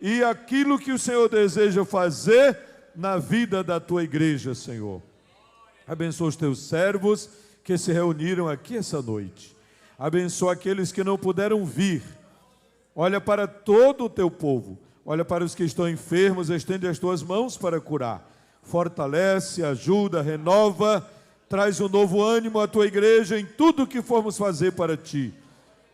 e aquilo que o Senhor deseja fazer na vida da tua igreja, Senhor. Abençoa os teus servos que se reuniram aqui essa noite. Abençoa aqueles que não puderam vir. Olha para todo o teu povo. Olha para os que estão enfermos, estende as tuas mãos para curar. Fortalece, ajuda, renova, traz um novo ânimo à tua igreja em tudo o que formos fazer para ti.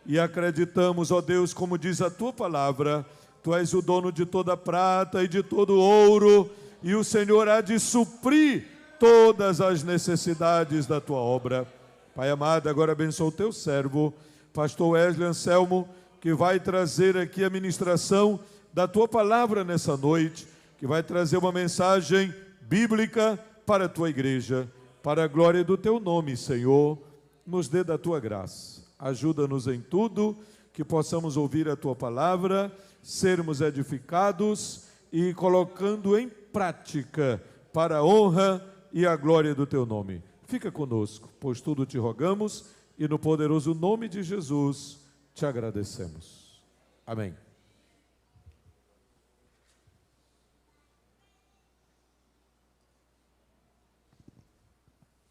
E acreditamos, ó Deus, como diz a tua palavra, tu és o dono de toda prata e de todo ouro, e o Senhor há de suprir todas as necessidades da tua obra. Pai amado, agora abençoa o teu servo, pastor Wesley Anselmo, que vai trazer aqui a ministração da tua palavra nessa noite, que vai trazer uma mensagem bíblica para a tua igreja, para a glória do teu nome, Senhor. Nos dê da tua graça, ajuda-nos em tudo, que possamos ouvir a tua palavra, sermos edificados e colocando em prática para a honra e a glória do teu nome. Fica conosco, pois tudo te rogamos e no poderoso nome de Jesus te agradecemos. Amém.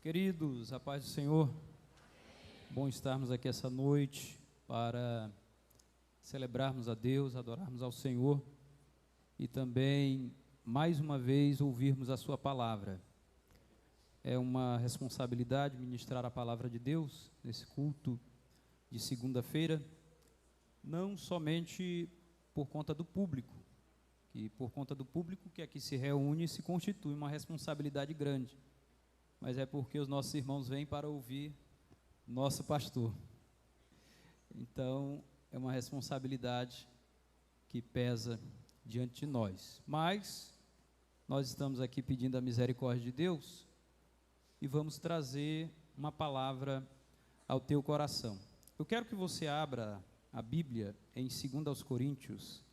Queridos, a paz do Senhor, bom estarmos aqui essa noite para celebrarmos a Deus, adorarmos ao Senhor e também, mais uma vez, ouvirmos a sua palavra. É uma responsabilidade ministrar a palavra de Deus nesse culto de segunda-feira, não somente por conta do público, que por conta do público que aqui se reúne se constitui uma responsabilidade grande, mas é porque os nossos irmãos vêm para ouvir nosso pastor. Então, é uma responsabilidade que pesa diante de nós. Mas, nós estamos aqui pedindo a misericórdia de Deus e vamos trazer uma palavra ao teu coração. Eu quero que você abra a Bíblia em 2 Coríntios,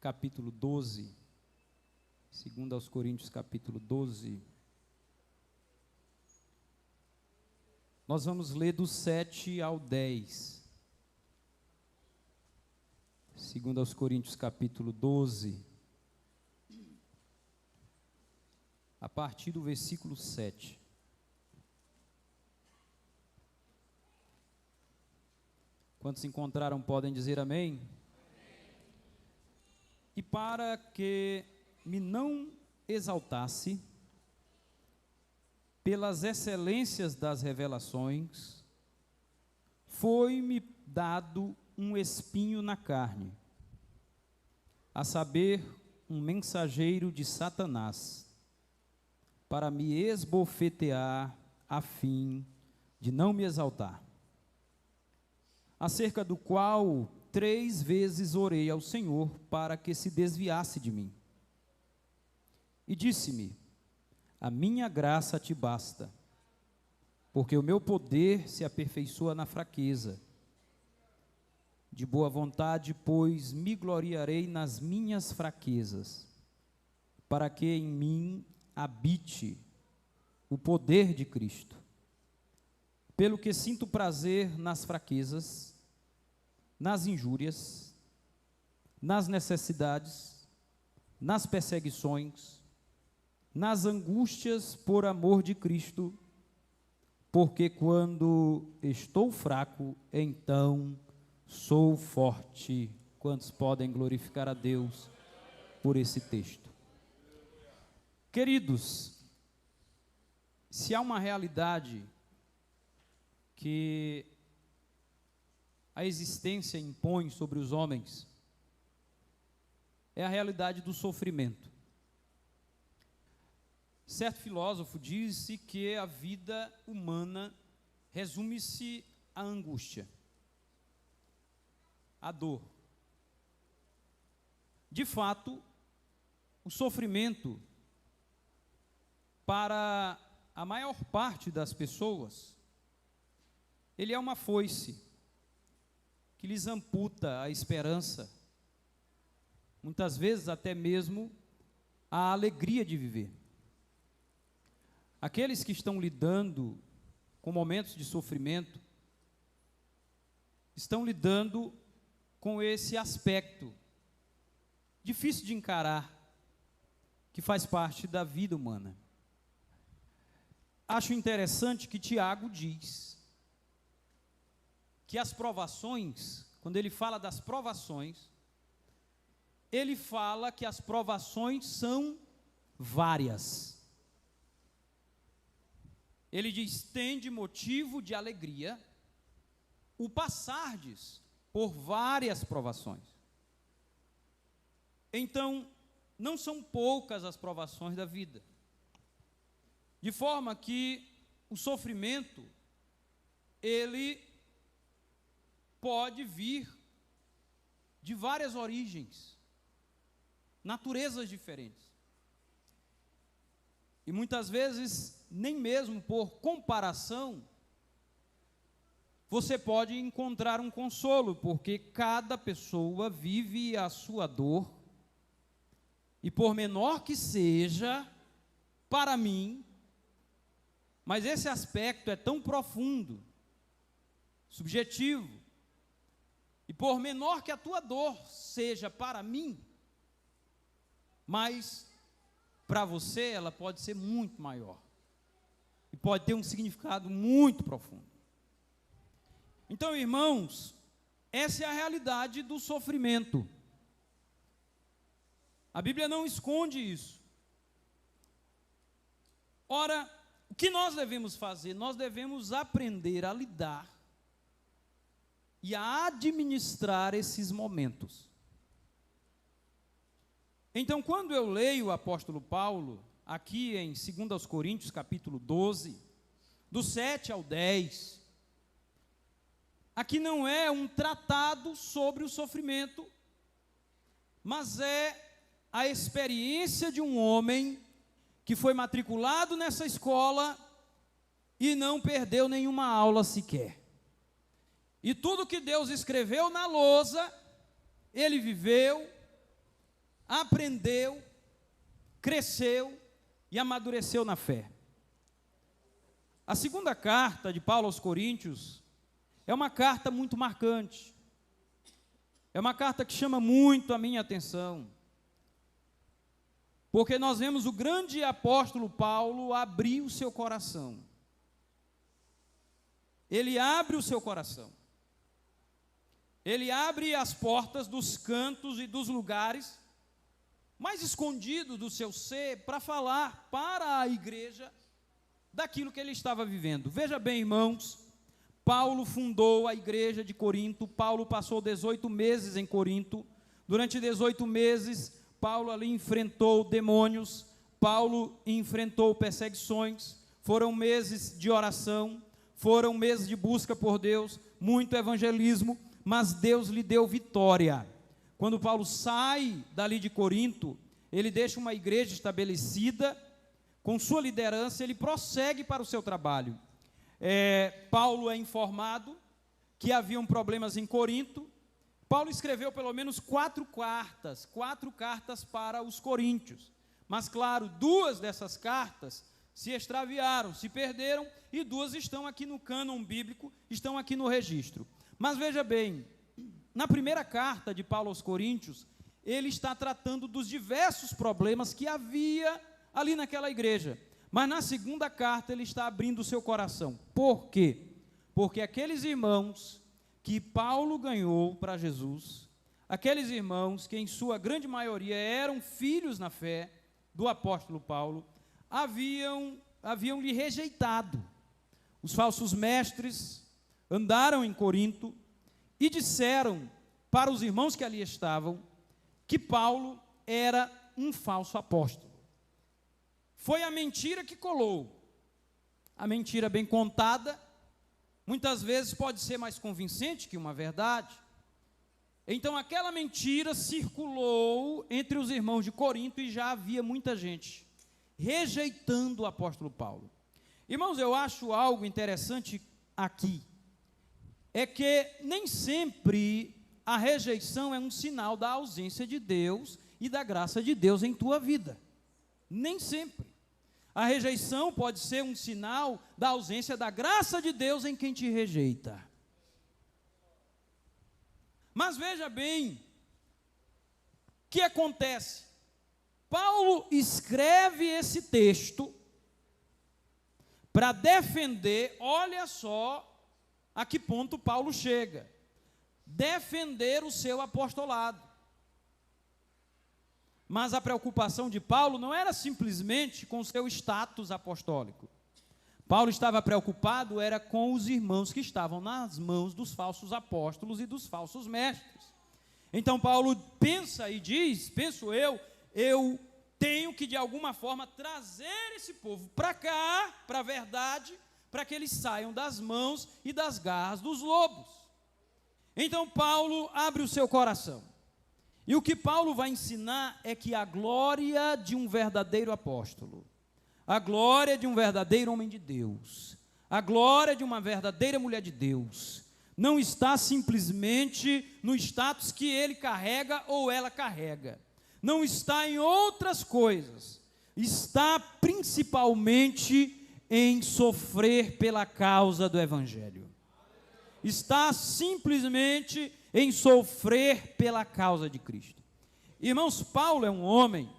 capítulo 12. 2 Coríntios, capítulo 12. Nós vamos ler do 7 ao 10. 2 Coríntios, capítulo 12, a partir do versículo 7. Quantos se encontraram podem dizer amém? E para que me não exaltasse pelas excelências das revelações, foi-me dado um espinho na carne, a saber, um mensageiro de Satanás, para me esbofetear, a fim de não me exaltar. Acerca do qual 3 vezes orei ao Senhor para que se desviasse de mim. E disse-me: a minha graça te basta, porque o meu poder se aperfeiçoa na fraqueza. De boa vontade, pois, me gloriarei nas minhas fraquezas, para que em mim habite o poder de Cristo. Pelo que sinto prazer nas fraquezas, nas injúrias, nas necessidades, nas perseguições, nas angústias por amor de Cristo, porque quando estou fraco, então sou forte. Quantos podem glorificar a Deus por esse texto? Queridos, se há uma realidade que a existência impõe sobre os homens, é a realidade do sofrimento. Certo filósofo disse que a vida humana resume-se à angústia, à dor. De fato, o sofrimento, para a maior parte das pessoas, ele é uma foice que lhes amputa a esperança, muitas vezes até mesmo a alegria de viver. Aqueles que estão lidando com momentos de sofrimento, estão lidando com esse aspecto difícil de encarar, que faz parte da vida humana. Acho interessante que Tiago diz que as provações, quando ele fala das provações, ele fala que as provações são várias. Ele diz: tende motivo de alegria o passardes por várias provações. Então, não são poucas as provações da vida, de forma que o sofrimento, ele pode vir de várias origens, naturezas diferentes. E muitas vezes, nem mesmo por comparação, você pode encontrar um consolo, porque cada pessoa vive a sua dor, e por menor que seja, para mim, mas esse aspecto é tão profundo, subjetivo, e por menor que a tua dor seja para mim, mas para você ela pode ser muito maior, e pode ter um significado muito profundo. Então, irmãos, essa é a realidade do sofrimento. A Bíblia não esconde isso. Ora, o que nós devemos fazer? Nós devemos aprender a lidar e a administrar esses momentos. Então, quando eu leio o apóstolo Paulo, aqui em 2 Coríntios, capítulo 12, do 7 ao 10, aqui não é um tratado sobre o sofrimento, mas é a experiência de um homem que foi matriculado nessa escola e não perdeu nenhuma aula sequer. E tudo que Deus escreveu na lousa, ele viveu, aprendeu, cresceu e amadureceu na fé. A segunda carta de Paulo aos Coríntios é uma carta muito marcante. É uma carta que chama muito a minha atenção. Porque nós vemos o grande apóstolo Paulo abrir o seu coração. Ele abre o seu coração. Ele abre as portas dos cantos e dos lugares mais escondidos do seu ser para falar para a igreja daquilo que ele estava vivendo. Veja bem, irmãos, Paulo fundou a igreja de Corinto. Paulo passou 18 meses em Corinto. Durante 18 meses, Paulo ali enfrentou demônios, Paulo enfrentou perseguições, foram meses de oração, foram meses de busca por Deus, muito evangelismo, mas Deus lhe deu vitória. Quando Paulo sai dali de Corinto, ele deixa uma igreja estabelecida, com sua liderança, ele prossegue para o seu trabalho. Paulo é informado que haviam problemas em Corinto. Paulo escreveu pelo menos 4 cartas para os coríntios, mas claro, 2 dessas cartas se extraviaram, se perderam, e 2 estão aqui no cânon bíblico, estão aqui no registro. Mas veja bem, na primeira carta de Paulo aos Coríntios, ele está tratando dos diversos problemas que havia ali naquela igreja, mas na segunda carta ele está abrindo o seu coração. Por quê? Porque aqueles irmãos que Paulo ganhou para Jesus, aqueles irmãos que em sua grande maioria eram filhos na fé do apóstolo Paulo, haviam lhe rejeitado. Os falsos mestres andaram em Corinto e disseram para os irmãos que ali estavam que Paulo era um falso apóstolo. Foi a mentira que colou. A mentira bem contada muitas vezes pode ser mais convincente que uma verdade. Então aquela mentira circulou entre os irmãos de Corinto e já havia muita gente rejeitando o apóstolo Paulo. Irmãos, eu acho algo interessante aqui, é que nem sempre a rejeição é um sinal da ausência de Deus e da graça de Deus em tua vida. Nem sempre. A rejeição pode ser um sinal da ausência da graça de Deus em quem te rejeita. Mas veja bem, que acontece? Paulo escreve esse texto para defender, olha só a que ponto Paulo chega, defender o seu apostolado. Mas a preocupação de Paulo não era simplesmente com o seu status apostólico. Paulo estava preocupado era com os irmãos que estavam nas mãos dos falsos apóstolos e dos falsos mestres. Então Paulo pensa e diz, penso eu tenho que de alguma forma trazer esse povo para cá, para a verdade, para que eles saiam das mãos e das garras dos lobos. Então Paulo abre o seu coração. E o que Paulo vai ensinar é que a glória de um verdadeiro apóstolo, a glória de um verdadeiro homem de Deus, a glória de uma verdadeira mulher de Deus, não está simplesmente no status que ele carrega ou ela carrega, não está em outras coisas, está principalmente em sofrer pela causa do Evangelho, está simplesmente em sofrer pela causa de Cristo. Irmãos, Paulo é um homem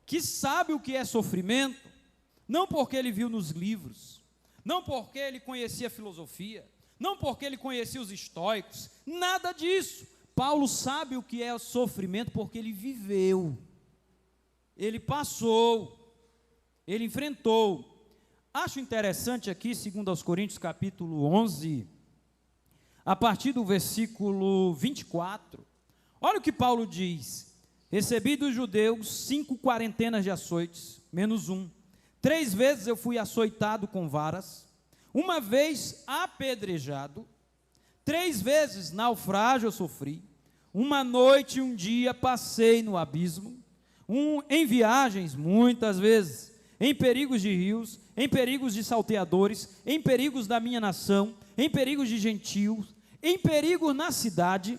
que sabe o que é sofrimento, não porque ele viu nos livros, não porque ele conhecia filosofia, não porque ele conhecia os estoicos, nada disso. Paulo sabe o que é sofrimento porque ele viveu, ele passou, ele enfrentou. Acho interessante aqui, segundo aos Coríntios capítulo 11, a partir do versículo 24, olha o que Paulo diz: recebi dos judeus 5 quarentenas de açoites, menos 1. 3 vezes eu fui açoitado com varas, 1 vez apedrejado, 3 vezes naufrágio eu sofri, 1 noite e 1 dia passei no abismo, em viagens muitas vezes, em perigos de rios, em perigos de salteadores, em perigos da minha nação, em perigos de gentios, em perigos na cidade,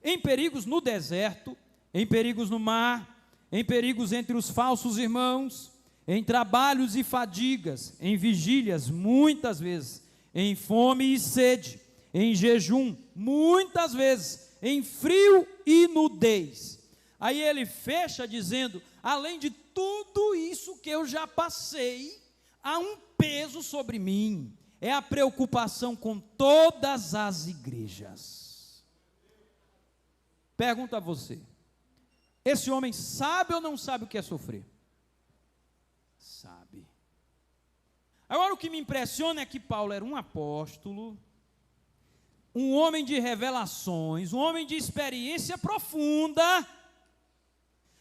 em perigos no deserto, em perigos no mar, em perigos entre os falsos irmãos, em trabalhos e fadigas, em vigílias muitas vezes, em fome e sede, em jejum muitas vezes, em frio e nudez. Aí ele fecha dizendo: além de tudo isso que eu já passei, há um peso sobre mim, é a preocupação com todas as igrejas. Pergunto a você, esse homem sabe ou não sabe o que é sofrer? Sabe. Agora o que me impressiona é que Paulo era um apóstolo, um homem de revelações, um homem de experiência profunda,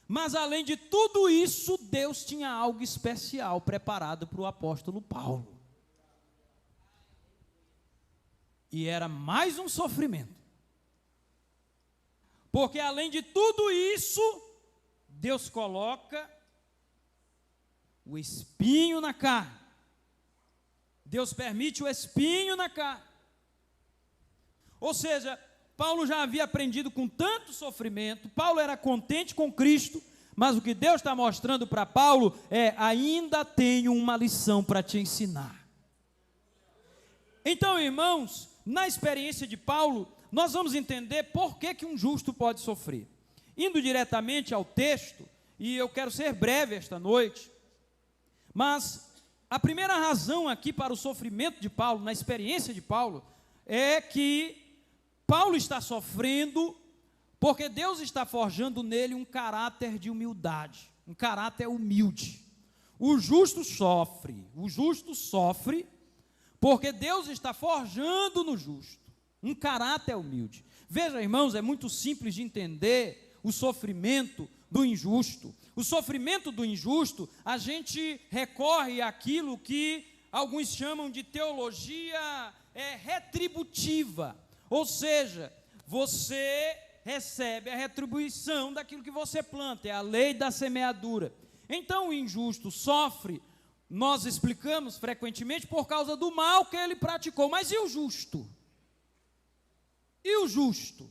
mas além de tudo isso, Deus tinha algo especial preparado para o apóstolo Paulo. E era mais um sofrimento. Porque além de tudo isso, Deus coloca o espinho na carne. Deus permite o espinho na carne. Ou seja, Paulo já havia aprendido com tanto sofrimento, Paulo era contente com Cristo, mas o que Deus está mostrando para Paulo é: ainda tenho uma lição para te ensinar. Então, irmãos, na experiência de Paulo, nós vamos entender por que um justo pode sofrer. Indo diretamente ao texto, e eu quero ser breve esta noite, mas a primeira razão aqui para o sofrimento de Paulo, na experiência de Paulo, é que Paulo está sofrendo porque Deus está forjando nele um caráter de humildade, um caráter humilde. O justo sofre porque Deus está forjando no justo um caráter humilde. Veja, irmãos, é muito simples de entender o sofrimento do injusto. O sofrimento do injusto, a gente recorre àquilo que alguns chamam de teologia retributiva. Ou seja, você recebe a retribuição daquilo que você planta, é a lei da semeadura. Então o injusto sofre, nós explicamos frequentemente, por causa do mal que ele praticou. Mas e o justo? E o justo?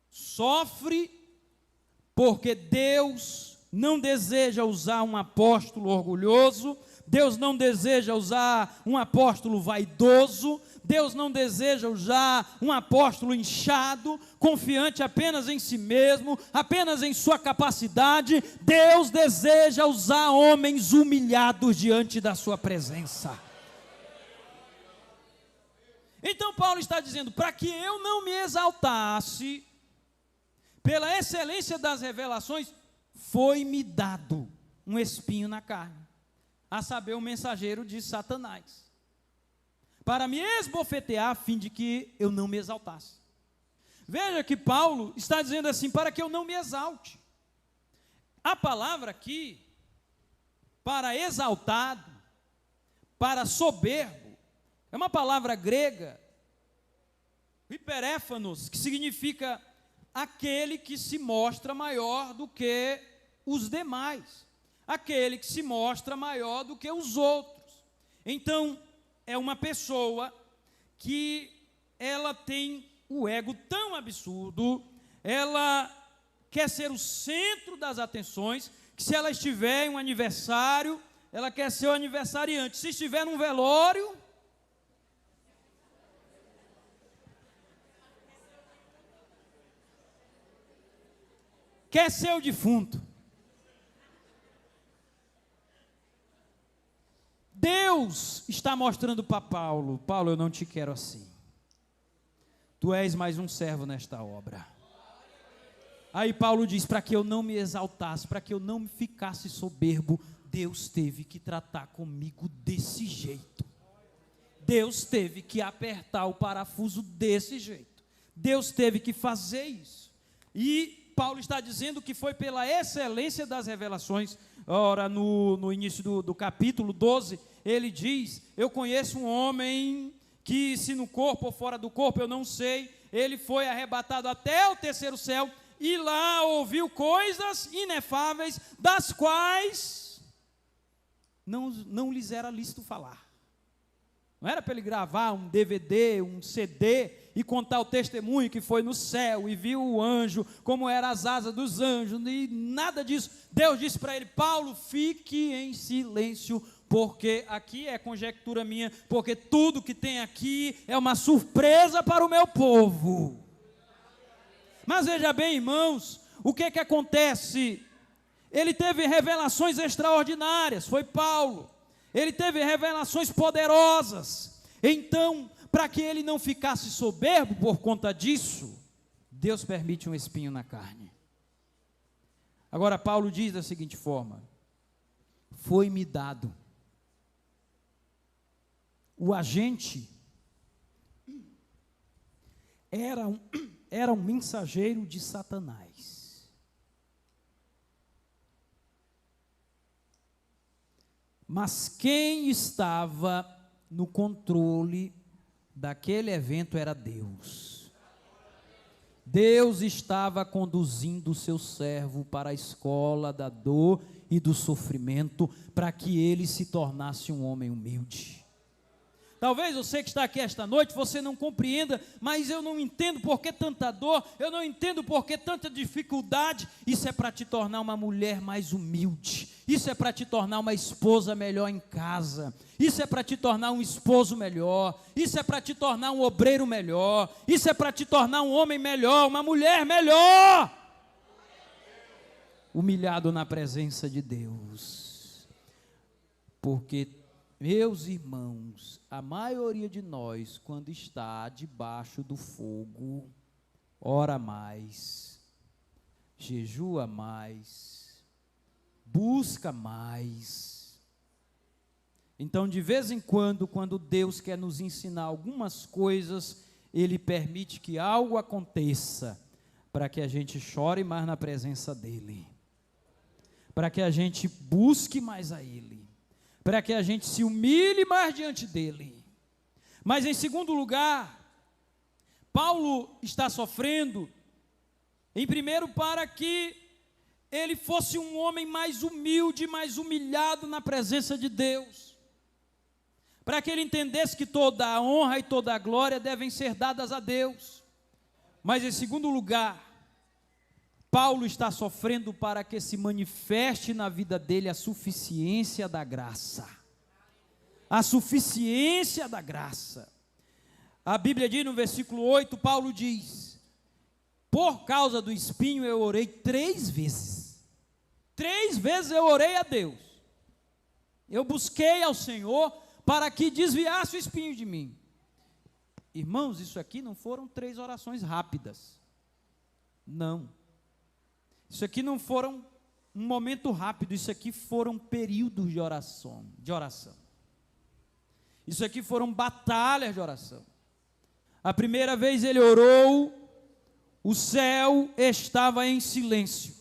Sofre porque Deus não deseja usar um apóstolo orgulhoso, Deus não deseja usar um apóstolo vaidoso, Deus não deseja usar um apóstolo inchado, confiante apenas em si mesmo, apenas em sua capacidade. Deus deseja usar homens humilhados diante da sua presença. Então Paulo está dizendo, para que eu não me exaltasse, pela excelência das revelações, foi-me dado um espinho na carne, a saber, o mensageiro de Satanás, para me esbofetear, a fim de que eu não me exaltasse. Veja que Paulo está dizendo assim, para que eu não me exalte. A palavra aqui, para exaltado, para soberbo, é uma palavra grega, hiperéfanos, que significa aquele que se mostra maior do que os demais, aquele que se mostra maior do que os outros. Então, é uma pessoa que ela tem o ego tão absurdo, ela quer ser o centro das atenções, que se ela estiver em um aniversário, ela quer ser o aniversariante. Se estiver num velório, quer ser o defunto. Deus está mostrando para Paulo, Paulo, eu não te quero assim. Tu és mais um servo nesta obra. Aí Paulo diz, para que eu não me exaltasse, para que eu não me ficasse soberbo, Deus teve que tratar comigo desse jeito. Deus teve que apertar o parafuso desse jeito. Deus teve que fazer isso. E Paulo está dizendo que foi pela excelência das revelações. Ora, no início do capítulo 12, ele diz, eu conheço um homem que, se no corpo ou fora do corpo, eu não sei, ele foi arrebatado até o terceiro céu, e lá ouviu coisas inefáveis, das quais não lhes era lícito falar. Não era para ele gravar um DVD, um CD, e contar o testemunho que foi no céu, e viu o anjo, como eram as asas dos anjos, e nada disso. Deus disse para ele, Paulo, fique em silêncio, porque aqui é conjectura minha, porque tudo que tem aqui é uma surpresa para o meu povo. Mas veja bem, irmãos, o que acontece? Ele teve revelações extraordinárias, foi Paulo. Ele teve revelações poderosas. Então, para que ele não ficasse soberbo por conta disso, Deus permite um espinho na carne. Agora, Paulo diz da seguinte forma, foi-me dado. O agente era um mensageiro de Satanás. Mas quem estava no controle daquele evento era Deus. Deus estava conduzindo o seu servo para a escola da dor e do sofrimento, para que ele se tornasse um homem humilde. Talvez você que está aqui esta noite, você não compreenda, mas eu não entendo por que tanta dor, eu não entendo por que tanta dificuldade. Isso é para te tornar uma mulher mais humilde, isso é para te tornar uma esposa melhor em casa, isso é para te tornar um esposo melhor, isso é para te tornar um obreiro melhor, isso é para te tornar um homem melhor, uma mulher melhor, humilhado na presença de Deus. Porque, meus irmãos, a maioria de nós, quando está debaixo do fogo, ora mais, jejua mais, busca mais. Então, de vez em quando Deus quer nos ensinar algumas coisas, Ele permite que algo aconteça, para que a gente chore mais na presença dEle, para que a gente busque mais a Ele, para que a gente se humilhe mais diante dEle. Mas em segundo lugar, Paulo está sofrendo, em primeiro, para que ele fosse um homem mais humilde, mais humilhado na presença de Deus, para que ele entendesse que toda a honra e toda a glória devem ser dadas a Deus. Mas em segundo lugar, Paulo está sofrendo para que se manifeste na vida dele a suficiência da graça. A suficiência da graça. A Bíblia diz no versículo 8, Paulo diz: por causa do espinho eu orei 3 vezes. 3 vezes eu orei a Deus. Eu busquei ao Senhor para que desviasse o espinho de mim. Irmãos, isso aqui não foram 3 orações rápidas. Não. Isso aqui não foram um momento rápido, isso aqui foram períodos de oração. Isso aqui foram batalhas de oração. A primeira vez ele orou, o céu estava em silêncio.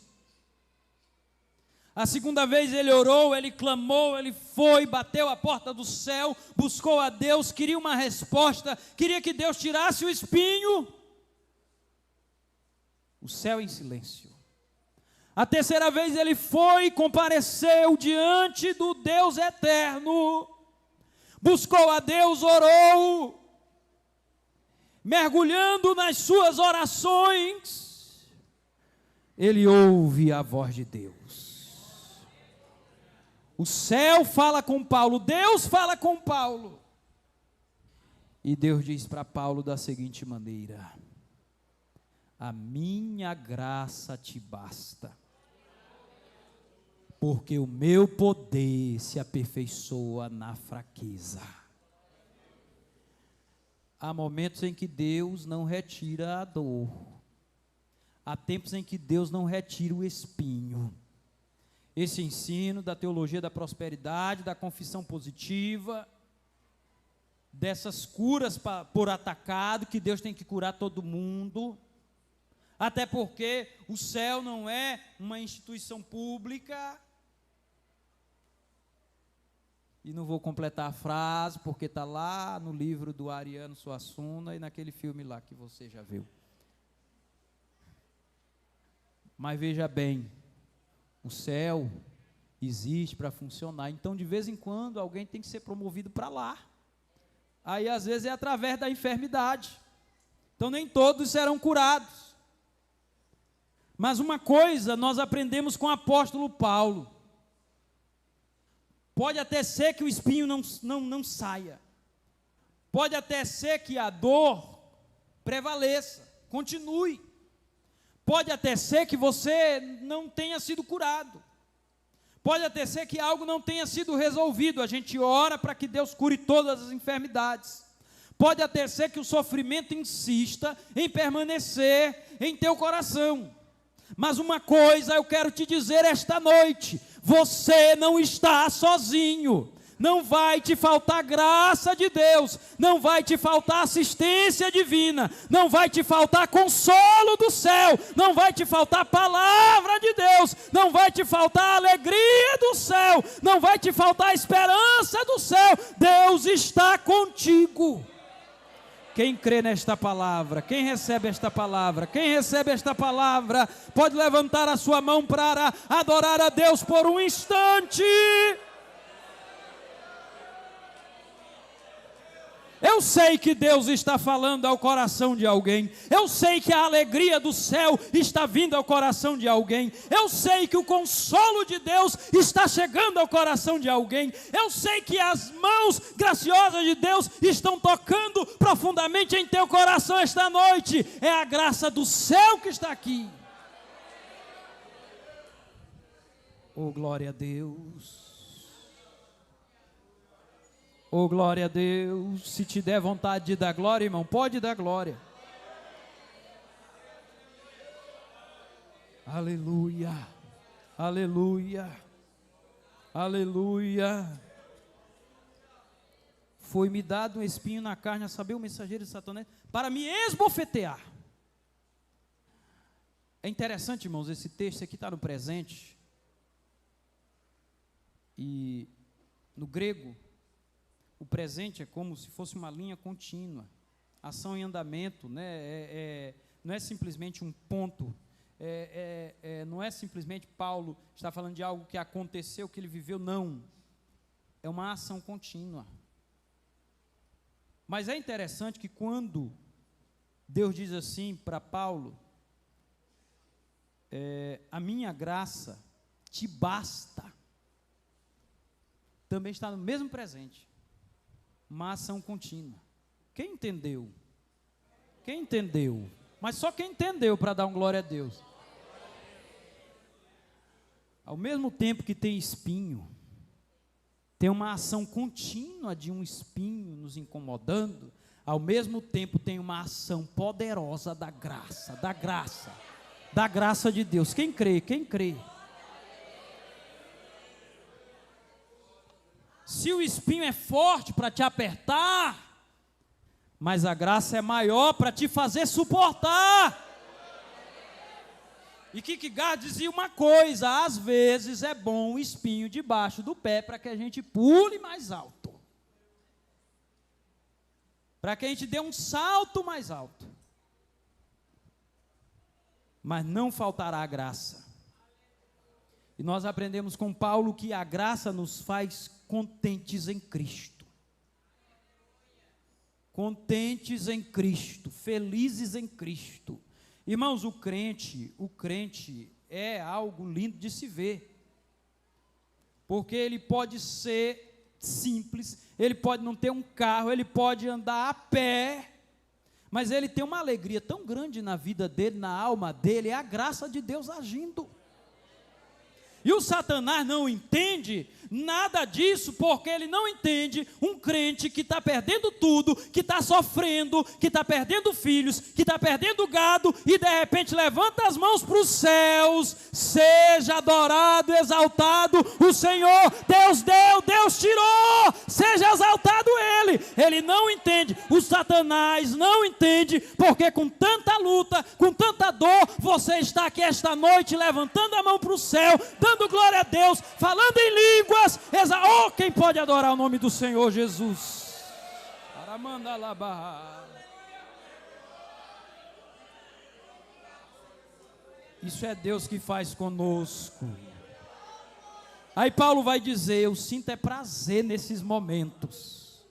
A segunda vez ele orou, ele clamou, ele foi, bateu a porta do céu, buscou a Deus, queria uma resposta, queria que Deus tirasse o espinho. O céu em silêncio. A terceira vez ele foi, compareceu diante do Deus eterno, buscou a Deus, orou, mergulhando nas suas orações, ele ouve a voz de Deus. O céu fala com Paulo, Deus fala com Paulo. E Deus diz para Paulo da seguinte maneira: a minha graça te basta, porque o meu poder se aperfeiçoa na fraqueza. Há momentos em que Deus não retira a dor. Há tempos em que Deus não retira o espinho. Esse ensino da teologia da prosperidade, da confissão positiva, dessas curas por atacado, que Deus tem que curar todo mundo, até porque o céu não é uma instituição pública. E não vou completar a frase, porque está lá no livro do Ariano Suassuna e naquele filme lá que você já viu. Mas veja bem, o céu existe para funcionar, então de vez em quando alguém tem que ser promovido para lá. Aí às vezes é através da enfermidade. Então nem todos serão curados. Mas uma coisa nós aprendemos com o apóstolo Paulo: pode até ser que o espinho não saia, pode até ser que a dor prevaleça, continue, pode até ser que você não tenha sido curado, pode até ser que algo não tenha sido resolvido. A gente ora para que Deus cure todas as enfermidades. Pode até ser que o sofrimento insista em permanecer em teu coração. Mas uma coisa eu quero te dizer esta noite: você não está sozinho. Não vai te faltar graça de Deus, não vai te faltar assistência divina, não vai te faltar consolo do céu, não vai te faltar palavra de Deus, não vai te faltar alegria do céu, não vai te faltar esperança do céu. Deus está contigo. Quem crê nesta palavra, quem recebe esta palavra, pode levantar a sua mão para adorar a Deus por um instante. Eu sei que Deus está falando ao coração de alguém. Eu sei que a alegria do céu está vindo ao coração de alguém. Eu sei que o consolo de Deus está chegando ao coração de alguém. Eu sei que as mãos graciosas de Deus estão tocando profundamente em teu coração esta noite. É a graça do céu que está aqui. Oh, glória a Deus. Oh, glória a Deus. Se te der vontade de dar glória, irmão, pode dar glória. Aleluia, aleluia, aleluia. Foi-me dado um espinho na carne, a saber, o mensageiro de Satanás, para me esbofetear. É interessante, irmãos, esse texto aqui está no presente. E no grego, o presente é como se fosse uma linha contínua, ação em andamento, né? Não é simplesmente um ponto, não é simplesmente Paulo está falando de algo que aconteceu, que ele viveu, não. É uma ação contínua. Mas é interessante que quando Deus diz assim para Paulo, a minha graça te basta, também está no mesmo presente, uma ação contínua. Quem entendeu? Quem entendeu? Mas só quem entendeu para dar um glória a Deus. Ao mesmo tempo que tem espinho, tem uma ação contínua de um espinho nos incomodando, ao mesmo tempo tem uma ação poderosa da graça, da graça de Deus. Quem crê? Quem crê? Se o espinho é forte para te apertar, mas a graça é maior para te fazer suportar. E Kierkegaard dizia uma coisa: às vezes é bom o espinho debaixo do pé para que a gente pule mais alto, para que a gente dê um salto mais alto. Mas não faltará a graça. E nós aprendemos com Paulo que a graça nos faz contentes em Cristo. Contentes em Cristo, felizes em Cristo. Irmãos, o crente é algo lindo de se ver, porque ele pode ser simples, ele pode não ter um carro, ele pode andar a pé, mas ele tem uma alegria tão grande na vida dele, na alma dele, é a graça de Deus agindo. E o Satanás não entende nada disso, porque ele não entende um crente que está perdendo tudo, que está sofrendo, que está perdendo filhos, que está perdendo gado, e de repente levanta as mãos para os céus: seja adorado, exaltado o Senhor, Deus deu, Deus tirou, seja exaltado Ele. Ele não entende, o Satanás não entende, porque com tanta luta, com tanta dor, você está aqui esta noite levantando a mão para o céu, dando glória a Deus, falando em línguas. Oh, quem pode adorar o nome do Senhor Jesus? Isso é Deus que faz conosco. Aí Paulo vai dizer: eu sinto prazer nesses momentos,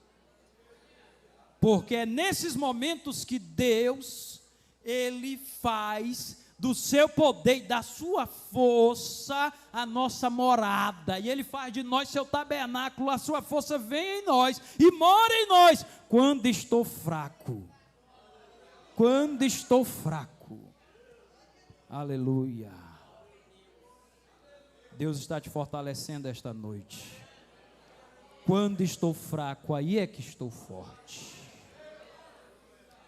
porque é nesses momentos que Deus, Ele faz do seu poder e da sua força a nossa morada, e Ele faz de nós seu tabernáculo. A sua força vem em nós e mora em nós quando estou fraco. Quando estou fraco. Aleluia. Deus está te fortalecendo esta noite. Quando estou fraco, aí é que estou forte.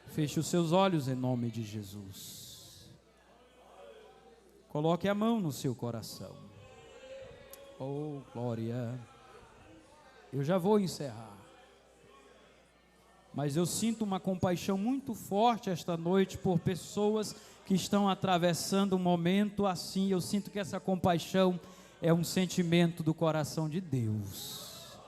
Feche os seus olhos em nome de Jesus. Coloque a mão no seu coração. Oh, glória. Eu já vou encerrar. Mas eu sinto uma compaixão muito forte esta noite por pessoas que estão atravessando um momento assim. Eu sinto que essa compaixão é um sentimento do coração de Deus.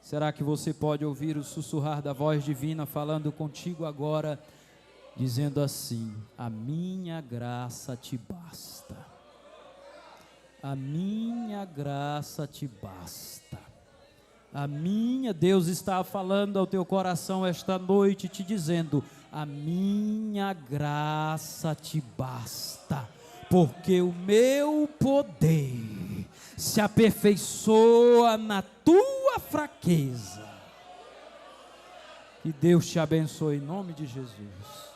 Será que você pode ouvir o sussurrar da voz divina falando contigo agora, dizendo assim: a minha graça te basta, a minha graça te basta, a minha... Deus está falando ao teu coração esta noite, te dizendo: a minha graça te basta, porque o meu poder se aperfeiçoa na tua fraqueza. Que Deus te abençoe em nome de Jesus.